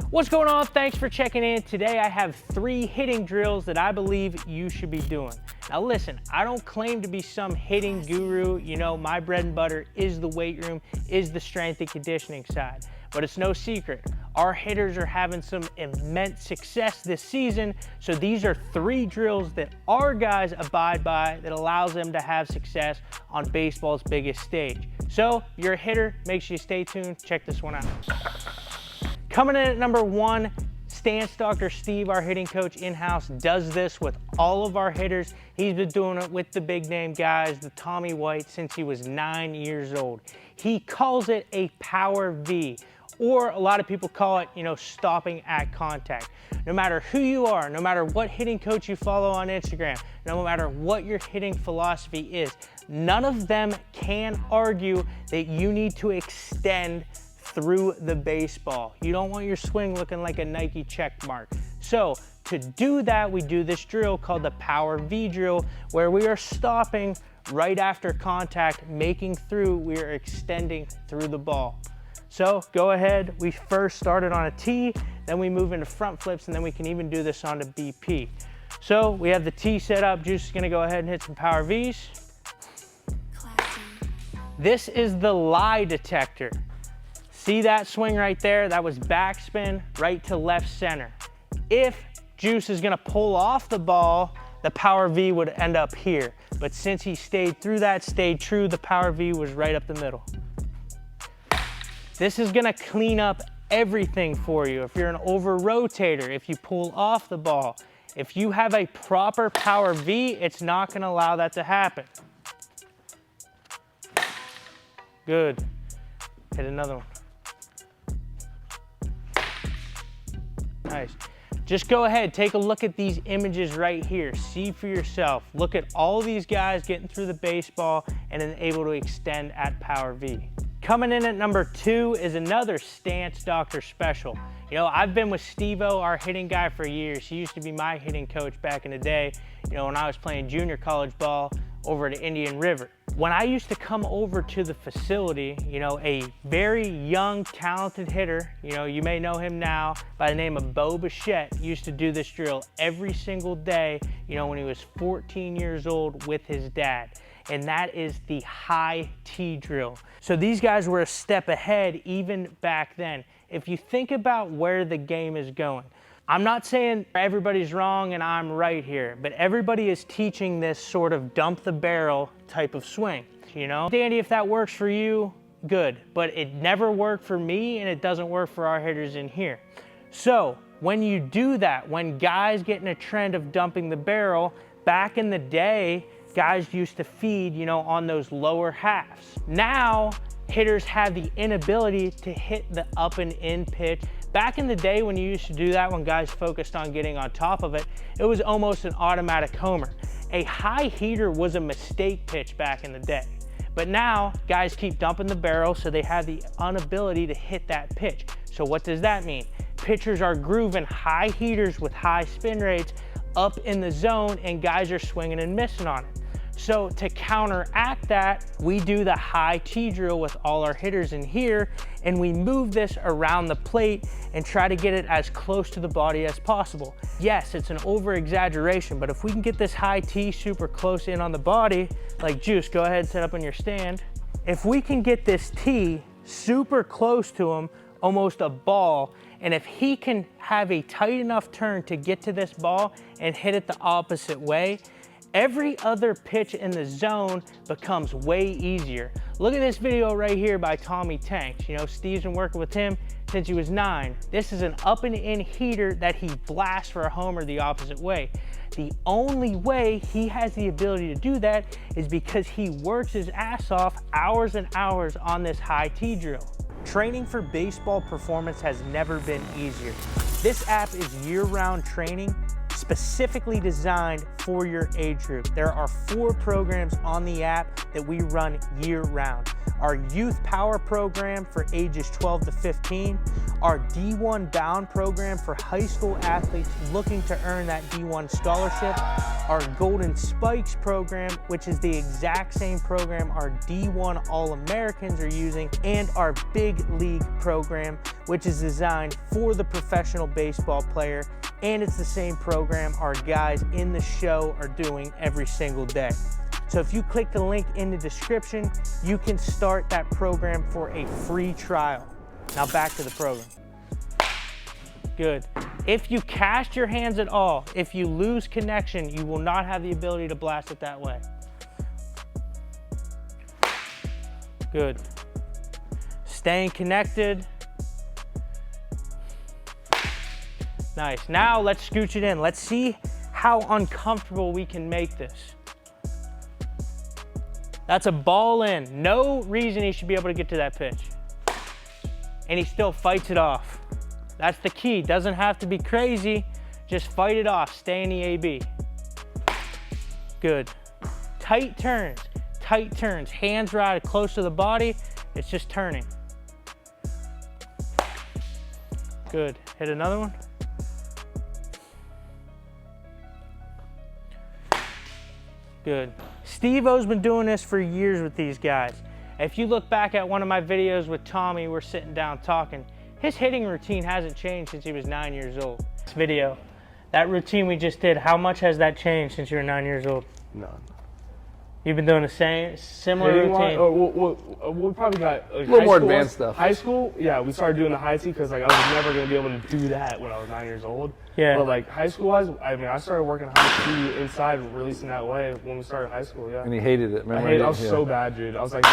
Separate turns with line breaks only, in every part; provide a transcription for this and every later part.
What's going on? Thanks for checking in. Today I have 3 hitting drills that I believe you should be doing. Now listen, I don't claim to be some hitting guru. You know, my bread and butter is the weight room, is the strength and conditioning side. But it's no secret, our hitters are having some immense success this season. So these are 3 drills that our guys abide by that allows them to have success on baseball's biggest stage. So if you're a hitter, make sure you stay tuned. Check this one out. Coming in at number 1, Stance Dr. Steve, our hitting coach in-house, does this with all of our hitters. He's been doing it with the big name guys, the Tommy White, since he was 9 years old. He calls it a power V, or a lot of people call it, stopping at contact. No matter who you are, no matter what hitting coach you follow on Instagram, no matter what your hitting philosophy is, none of them can argue that you need to extend through the baseball. You don't want your swing looking like a Nike check mark. So to do that, we do this drill called the Power V drill, where we are stopping right after contact, making through, we are extending through the ball. So go ahead, we first started on a T, then we move into front flips, and then we can even do this on the BP. So we have the T set up. Juice is gonna go ahead and hit some Power Vs. Classy. This is the lie detector. See that swing right there? That was backspin right to left center. If Juice is gonna pull off the ball, the Power V would end up here. But since he stayed through that, stayed true, the Power V was right up the middle. This is gonna clean up everything for you. If you're an over rotator, if you pull off the ball, if you have a proper Power V, it's not gonna allow that to happen. Good. Hit another one. Nice. Just go ahead, take a look at these images right here. See for yourself. Look at all these guys getting through the baseball and then able to extend at Power V. Coming in at number 2 is another Stance Doctor special. I've been with Steve-O, our hitting guy, for years. He used to be my hitting coach back in the day, when I was playing junior college ball over at Indian River. When I used to come over to the facility, a very young, talented hitter, you may know him now by the name of Bo Bichette, used to do this drill every single day, when he was 14 years old with his dad. And that is the high T drill. So these guys were a step ahead even back then. If you think about where the game is going, I'm not saying everybody's wrong and I'm right here, but everybody is teaching this sort of dump the barrel type of swing, Danny, if that works for you, good, but it never worked for me and it doesn't work for our hitters in here. So when you do that, when guys get in a trend of dumping the barrel, back in the day, guys used to feed, on those lower halves. Now, hitters have the inability to hit the up and in pitch. Back in the day when you used to do that, when guys focused on getting on top of it, it was almost an automatic homer. A high heater was a mistake pitch back in the day. But now, guys keep dumping the barrel, so they have the inability to hit that pitch. So what does that mean? Pitchers are grooving high heaters with high spin rates up in the zone, and guys are swinging and missing on it. So to counteract that, we do the high T drill with all our hitters in here, and we move this around the plate and try to get it as close to the body as possible. Yes, it's an over exaggeration, but if we can get this high T super close in on the body, like Juice, go ahead, set up on your stand. If we can get this T super close to him, almost a ball, and if he can have a tight enough turn to get to this ball and hit it the opposite way, every other pitch in the zone becomes way easier. Look at this video right here by Tommy Tanks. Steve's been working with him since he was 9. This is an up and in heater that he blasts for a homer the opposite way. The only way he has the ability to do that is because he works his ass off hours and hours on this high T drill. Training for baseball performance has never been easier. This app is year-round training specifically designed for your age group. There are 4 programs on the app that we run year-round. our youth power program for ages 12 to 15, our D1 bound program for high school athletes looking to earn that D1 scholarship, our Golden Spikes program, which is the exact same program our D1 All-Americans are using, and our Big League program, which is designed for the professional baseball player, and it's the same program our guys in the show are doing every single day. So if you click the link in the description, you can start that program for a free trial. Now back to the program. Good. If you cast your hands at all, if you lose connection, you will not have the ability to blast it that way. Good. Staying connected. Nice. Now let's scooch it in. Let's see how uncomfortable we can make this. That's a ball in. No reason he should be able to get to that pitch. And he still fights it off. That's the key. Doesn't have to be crazy. Just fight it off. Stay in the AB. Good. Tight turns. Tight turns. Hands right close to the body. It's just turning. Good. Hit another one. Good. Steve-O's been doing this for years with these guys. If you look back at one of my videos with Tommy, we're sitting down talking. His hitting routine hasn't changed since he was 9 years old. This video, that routine we just did, how much has that changed since you were 9 years old?
None.
You've been doing the same, similar routine?
We probably got
a little more advanced stuff.
High school, yeah, we started doing the high tee because like I was never gonna be able to do that when I was 9 years old.
Yeah.
But like high school wise, I mean, I started working high tee inside, releasing that way when we started high school. Yeah.
And he hated it. Remember?
I was so bad, dude. I was like,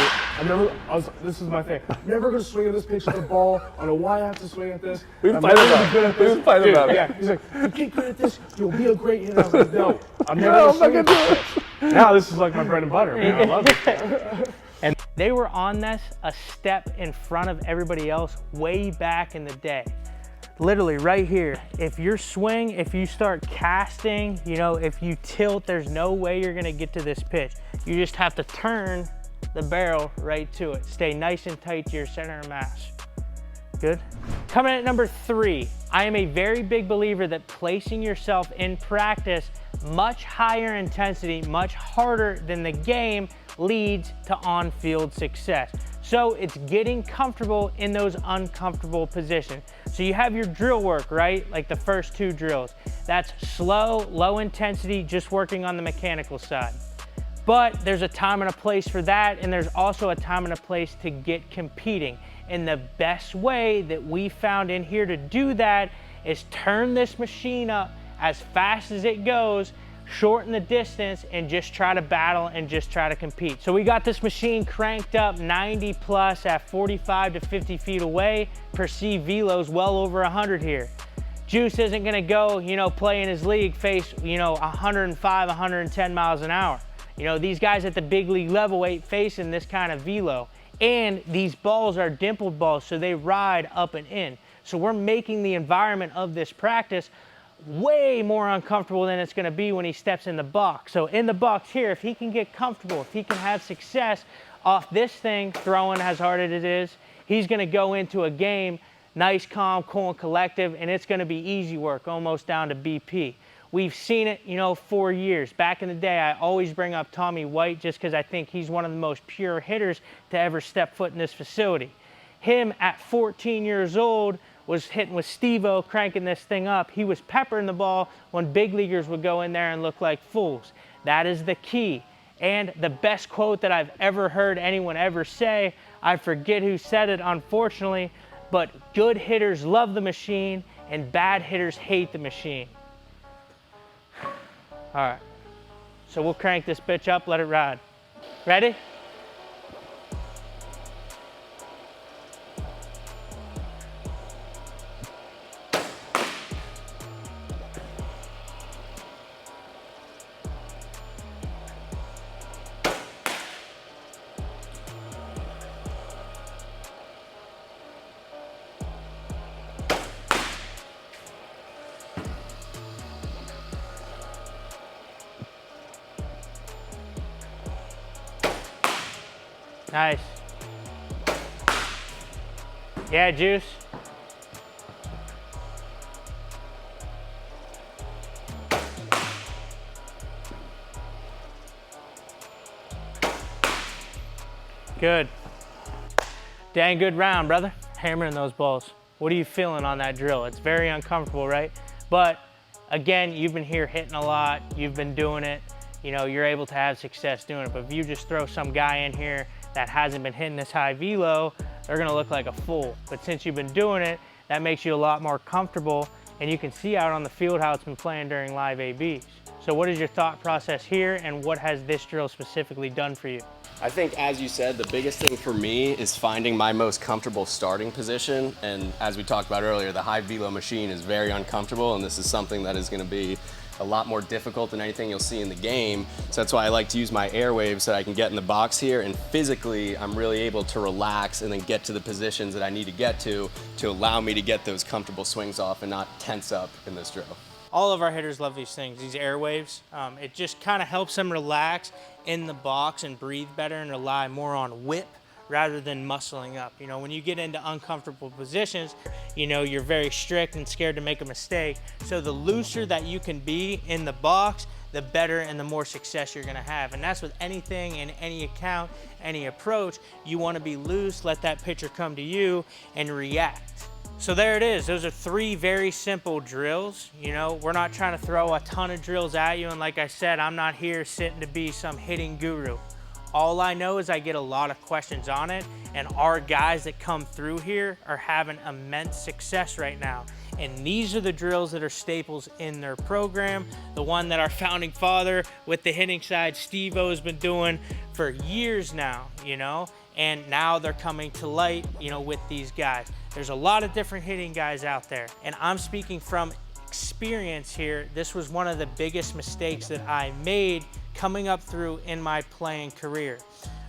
this is my thing. I'm never gonna swing at this pitch with the ball. I don't know why I have to swing at this.
We fight about it.
Yeah. He's like, you get good at this, you'll be a great hitter. I was like, no, I'm never gonna swing at this. Now this is like my bread and butter, man. I love it.
And they were on this a step in front of everybody else way back in the day. Literally right here, if your swing, if you start casting, you know, if you tilt, there's no way you're gonna get to this pitch. You just have to turn the barrel right to it. Stay nice and tight to your center of mass. Good. Coming in at number 3, I am a very big believer that placing yourself in practice much higher intensity, much harder than the game leads to on-field success. So it's getting comfortable in those uncomfortable positions. So you have your drill work, right? Like the first 2 drills. That's slow, low intensity, just working on the mechanical side. But there's a time and a place for that, and there's also a time and a place to get competing. And the best way that we found in here to do that is turn this machine up as fast as it goes, shorten the distance, and just try to battle and just try to compete. So we got this machine cranked up 90 plus at 45 to 50 feet away. Perceived velos well over 100 here. Juice isn't gonna go, you know, play in his league, face, you know, 105, 110 miles an hour. You know, these guys at the big league level ain't facing this kind of velo. And these balls are dimpled balls, so they ride up and in. So we're making the environment of this practice way more uncomfortable than it's gonna be when he steps in the box. So in the box here, if he can get comfortable, if he can have success off this thing, throwing as hard as it is, he's gonna go into a game nice, calm, cool, and collective, and it's gonna be easy work, almost down to BP. We've seen it, you know, for years. Back in the day, I always bring up Tommy White just because I think he's one of the most pure hitters to ever step foot in this facility. Him at 14 years old was hitting with Steve-O, cranking this thing up. He was peppering the ball when big leaguers would go in there and look like fools. That is the key. And the best quote that I've ever heard anyone ever say, I forget who said it, unfortunately, but good hitters love the machine and bad hitters hate the machine. All right, so we'll crank this bitch up, let it ride. Ready? Nice. Yeah, Juice. Good. Dang good round, brother. Hammering those balls. What are you feeling on that drill? It's very uncomfortable, right? But again, you've been here hitting a lot. You've been doing it. You know, you're able to have success doing it. But if you just throw some guy in here that hasn't been hitting this high velo, they're gonna look like a fool. But since you've been doing it, that makes you a lot more comfortable, and you can see out on the field how it's been playing during live ABs. So what is your thought process here, and what has this drill specifically done for you?
I think, as you said, the biggest thing for me is finding my most comfortable starting position. And as we talked about earlier, the high velo machine is very uncomfortable, and this is something that is going to be a lot more difficult than anything you'll see in the game. So that's why I like to use my airwaves so that I can get in the box here, and physically I'm really able to relax and then get to the positions that I need to get to allow me to get those comfortable swings off and not tense up in this drill.
All of our hitters love these things, these airwaves. It just kind of helps them relax in the box and breathe better and rely more on whip rather than muscling up. You know, when you get into uncomfortable positions, you know, you're very strict and scared to make a mistake. So the looser that you can be in the box, the better and the more success you're gonna have. And that's with anything in any account, any approach. You wanna be loose, let that pitcher come to you and react. So there it is. Those are 3 very simple drills. You know, we're not trying to throw a ton of drills at you. And like I said, I'm not here sitting to be some hitting guru. All I know is I get a lot of questions on it, and our guys that come through here are having immense success right now. And these are the drills that are staples in their program. The one that our founding father with the hitting side, Steve-O, has been doing for years now, you know, and now they're coming to light, you know, with these guys. There's a lot of different hitting guys out there, and I'm speaking from experience here. This was one of the biggest mistakes that I made coming up through in my playing career.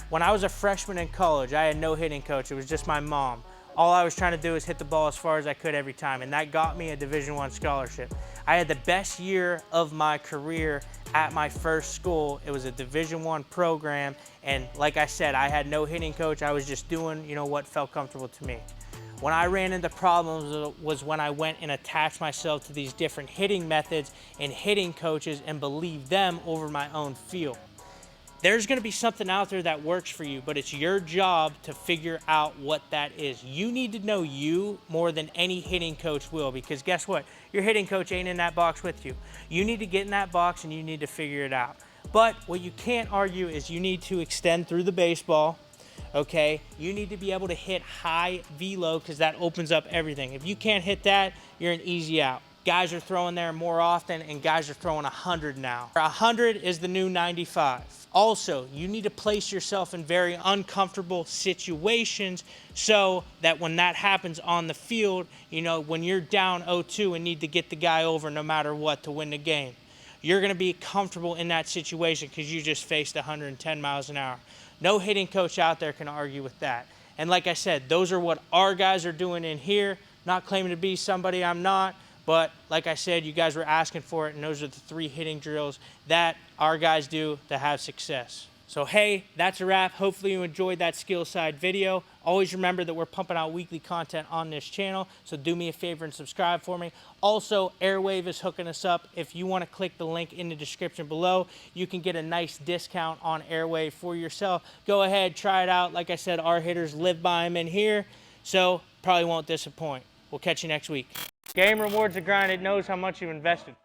When I was a freshman in college, I had no hitting coach. It was just my mom. All I was trying to do is hit the ball as far as I could every time, and that got me a Division I scholarship. I had the best year of my career at my first school. It was a Division I program, and like I said, I had no hitting coach. I was just doing, you know, what felt comfortable to me. When I ran into problems was when I went and attached myself to these different hitting methods and hitting coaches and believed them over my own feel. There's gonna be something out there that works for you, but it's your job to figure out what that is. You need to know you more than any hitting coach will, because guess what? Your hitting coach ain't in that box with you. You need to get in that box and you need to figure it out. But what you can't argue is you need to extend through the baseball. Okay, you need to be able to hit high velo because that opens up everything. If you can't hit that, you're an easy out. Guys are throwing there more often, and guys are throwing 100 now. 100 is the new 95. Also, you need to place yourself in very uncomfortable situations so that when that happens on the field, you know, when you're down 0-2 and need to get the guy over no matter what to win the game, you're gonna be comfortable in that situation because you just faced 110 miles an hour. No hitting coach out there can argue with that. And like I said, those are what our guys are doing in here. Not claiming to be somebody I'm not, but like I said, you guys were asking for it, and those are the 3 hitting drills that our guys do to have success. So hey, that's a wrap. Hopefully you enjoyed that skill side video. Always remember that we're pumping out weekly content on this channel, so do me a favor and subscribe for me. Also, Airwave is hooking us up. If you want to click the link in the description below, you can get a nice discount on Airwave for yourself. Go ahead, try it out. Like I said, our hitters live by them in here, so probably won't disappoint. We'll catch you next week. Game rewards the grind. It knows how much you invested.